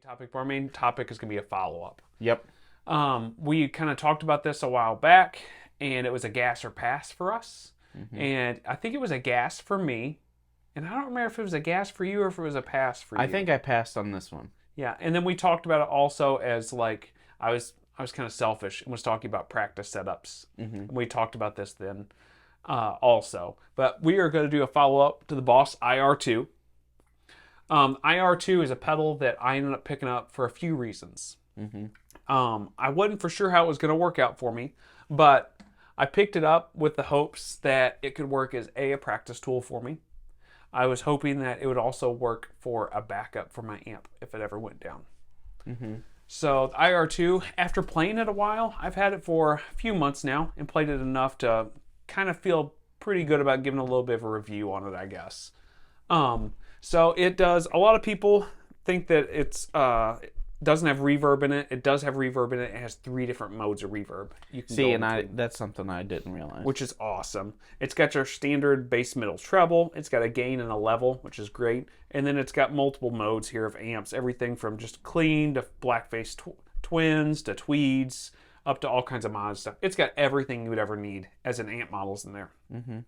topic, but our main topic is going to be a follow-up. Yep. We kind of talked about this a while back, and it was a gas or pass for us. Mm-hmm. And I think it was a gas for me. And I don't remember if it was a gas for you or if it was a pass for you. I think I passed on this one. Yeah, and then we talked about it also as like I was kind of selfish and was talking about practice setups. Mm-hmm. We talked about this then also. But we are going to do a follow-up to the Boss IR-2. IR-2 is a pedal that I ended up picking up for a few reasons. Mm-hmm. I wasn't for sure how it was going to work out for me, but I picked it up with the hopes that it could work as a practice tool for me. I was hoping that it would also work for a backup for my amp if it ever went down. Mm-hmm. So the IR-2, after playing it a while, I've had it for a few months now and played it enough to kind of feel pretty good about giving a little bit of a review on it, I guess. So it does, a lot of people think that it doesn't have reverb in it. It does have reverb in it. It has 3 different modes of reverb. You can See, and that's something I didn't realize. which is awesome. It's got your standard bass, middle, treble. It's got a gain and a level, which is great. And then it's got multiple modes here of amps. Everything from just clean to blackface twins to tweeds up to all kinds of mod stuff. It's got everything you would ever need as an amp models in there. Mm-hmm.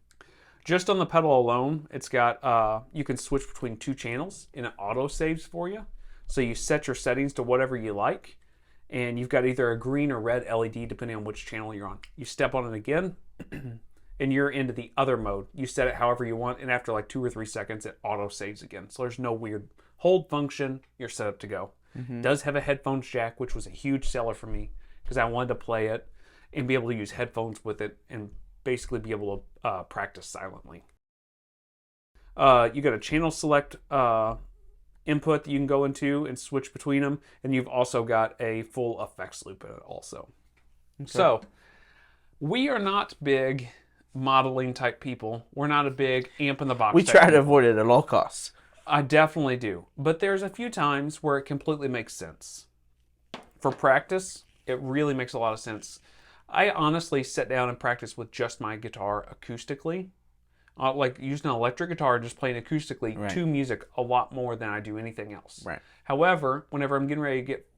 Just on the pedal alone, it's got, you can switch between 2 channels and it auto saves for you. So you set your settings to whatever you like, and you've got either a green or red LED depending on which channel you're on. You step on it again, and you're into the other mode. You set it however you want, and after like 2 or 3 seconds, it auto saves again. So there's no weird hold function. You're set up to go. Mm-hmm. It does have a headphones jack, which was a huge seller for me because I wanted to play it and be able to use headphones with it and basically be able to practice silently. You got a channel select input that you can go into and switch between them, and you've also got a full effects loop in it also. Okay. So we are not big modeling type people. We're not a big amp in the box. We try to avoid it at all costs. I definitely do, but there's a few times where it completely makes sense. For practice, it really makes a lot of sense. I honestly sit down and practice with just my guitar acoustically. Like using an electric guitar, just playing acoustically to music a lot more than I do anything else. Right. However, whenever I'm getting ready to get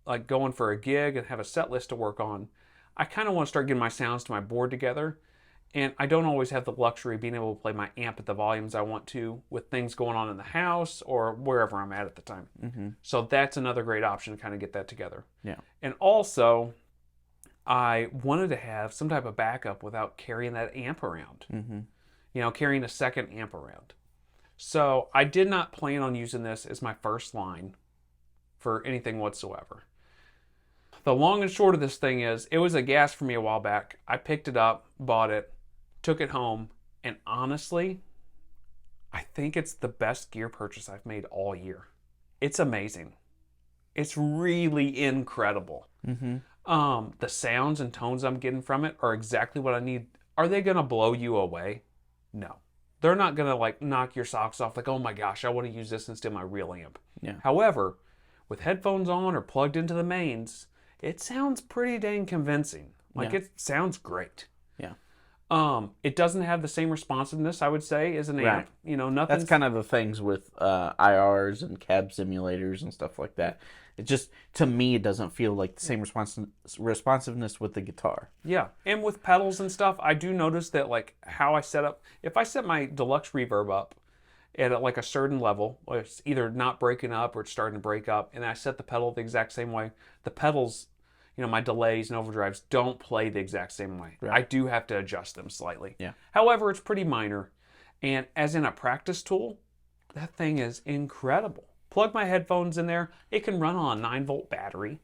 like going for a gig and have a set list to work on, I kind of want to start getting my sounds to my board together. And I don't always have the luxury of being able to play my amp at the volumes I want to with things going on in the house or wherever I'm at the time. Mm-hmm. So that's another great option to kind of get that together. Yeah. And also, I wanted to have some type of backup without carrying that amp around. Mm-hmm. You know, carrying a second amp around. So I did not plan on using this as my first line for anything whatsoever. The long and short of this thing is, it was a gas for me a while back. I picked it up, bought it, took it home, and honestly, I think it's the best gear purchase I've made all year. It's amazing. It's really incredible. Mm-hmm. The sounds and tones I'm getting from it are exactly what I need. Are they going to blow you away? No. They're not going to like knock your socks off like, oh my gosh, I want to use this instead of my real amp. Yeah. However, with headphones on or plugged into the mains, it sounds pretty dang convincing. Like it sounds great. Yeah. It doesn't have the same responsiveness, I would say, as an amp. Right. You know, nothing. That's kind of the things with IRs and cab simulators and stuff like that. It just, to me, it doesn't feel like the same responsiveness with the guitar. Yeah, and with pedals and stuff, I do notice that like how I set up, if I set my deluxe reverb up at like a certain level, where it's either not breaking up or it's starting to break up, and I set the pedal the exact same way, the pedals, you know, my delays and overdrives don't play the exact same way. Right. I do have to adjust them slightly. Yeah. However, it's pretty minor, and as in a practice tool, that thing is incredible. Plug my headphones in there. It can run on a 9-volt battery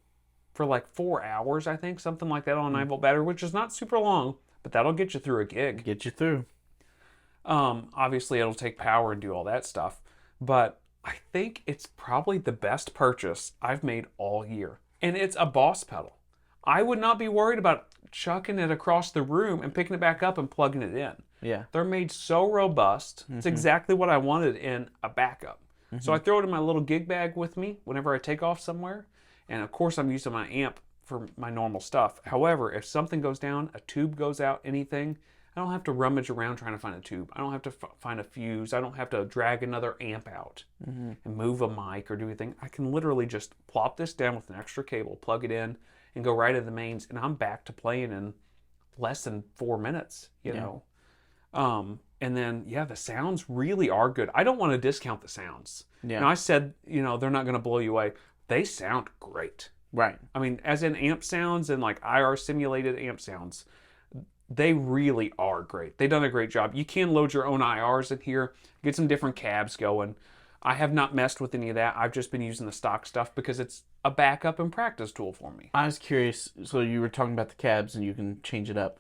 for like 4 hours, I think, something like that on a 9-volt battery, which is not super long, but that'll get you through a gig. Get you through. Obviously, it'll take power and do all that stuff, but I think it's probably the best purchase I've made all year, and it's a Boss pedal. I would not be worried about chucking it across the room and picking it back up and plugging it in. Yeah. They're made so robust. It's exactly what I wanted in a backup. So I throw it in my little gig bag with me whenever I take off somewhere. And of course I'm using my amp for my normal stuff. However, if something goes down, a tube goes out, anything, I don't have to rummage around trying to find a tube. I don't have to find a fuse. I don't have to drag another amp out and move a mic or do anything. I can literally just plop this down with an extra cable, plug it in, and go right to the mains, and I'm back to playing in less than 4 minutes, you know. And then, yeah, the sounds really are good. I don't want to discount the sounds. Yeah. Now, I said, you know, they're not going to blow you away. They sound great. Right. I mean, as in amp sounds and like IR simulated amp sounds, they really are great. They've done a great job. You can load your own IRs in here, get some different cabs going. I have not messed with any of that. I've just been using the stock stuff because it's a backup and practice tool for me. I was curious. So you were talking about the cabs, and you can change it up.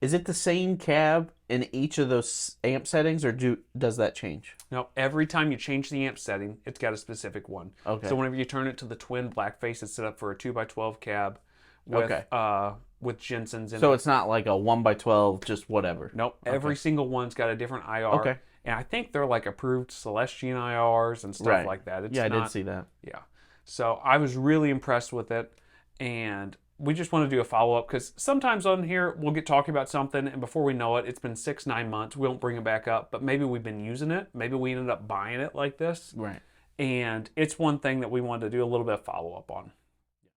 Is it the same cab in each of those amp settings, or does that change? Now, every time you change the amp setting, it's got a specific one. Okay. So whenever you turn it to the twin blackface, it's set up for a 2x12 cab with Jensen's in it. So it's not like a 1x12, just whatever. Nope. Every single one's got a different IR. Okay. And I think they're like approved Celestian IRs and stuff like that. It's I not, did see that. Yeah. So I was really impressed with it. And we just want to do a follow-up because sometimes on here we'll get talking about something and before we know it, it's been 6-9 months. We don't bring it back up, but maybe we've been using it. Maybe we ended up buying it like this. Right. And it's one thing that we wanted to do a little bit of follow-up on.